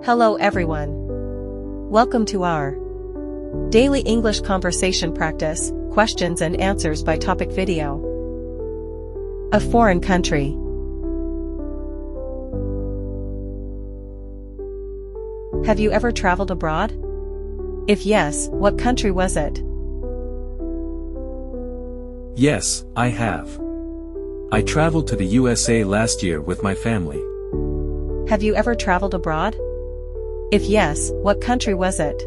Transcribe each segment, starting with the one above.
Hello everyone. Welcome to our daily English conversation practice, questions and answers by topic video. A foreign country. Have you ever traveled abroad? If yes, what country was it? Yes, I have. I traveled to the USA last year with my family. Have you ever traveled abroad? If yes, what country was it?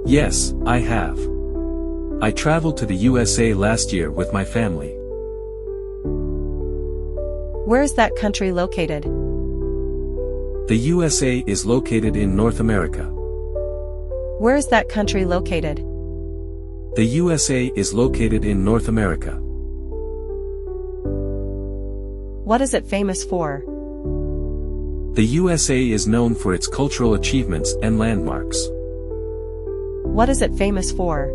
Yes, I have. I traveled to the USA last year with my family. Where is that country located? The USA is located in North America. Where is that country located? The USA is located in North America. What is it famous for? The USA is known for its cultural achievements and landmarks. What is it famous for?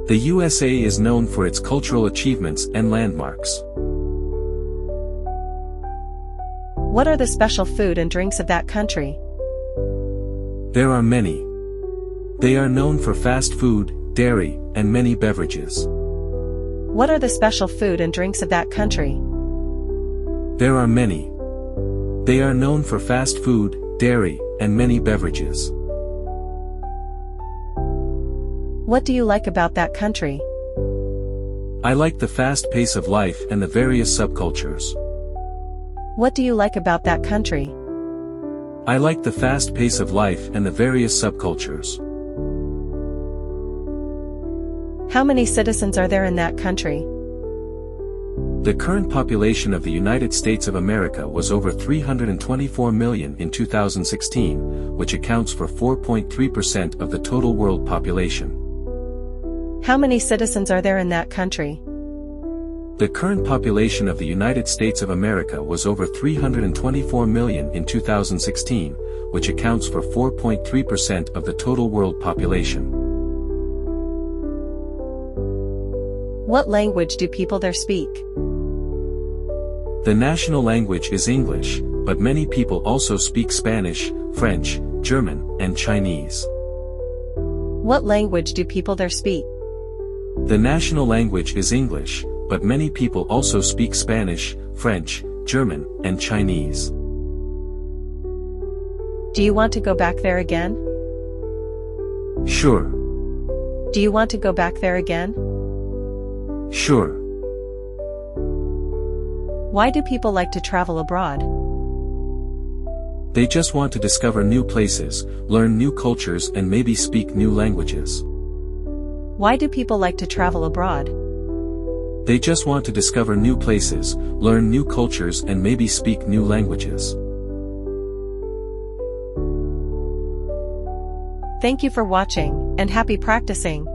The USA is known for its cultural achievements and landmarks. What are the special food and drinks of that country? There are many. They are known for fast food, dairy, and many beverages. What are the special food and drinks of that country? There are many. They are known for fast food, dairy, and many beverages. What do you like about that country? I like the fast pace of life and the various subcultures. What do you like about that country? I like the fast pace of life and the various subcultures. How many citizens are there in that country? The current population of the United States of America was over 324 million in 2016, which accounts for 4.3% of the total world population. How many citizens are there in that country? The current population of the United States of America was over 324 million in 2016, which accounts for 4.3% of the total world population. What language do people there speak? The national language is English, but many people also speak Spanish, French, German, and Chinese. What language do people there speak? The national language is English, but many people also speak Spanish, French, German, and Chinese. Do you want to go back there again? Sure. Do you want to go back there again? Sure. Why do people like to travel abroad? They just want to discover new places, learn new cultures and maybe speak new languages. Why do people like to travel abroad? They just want to discover new places, learn new cultures and maybe speak new languages. Thank you for watching, and happy practicing!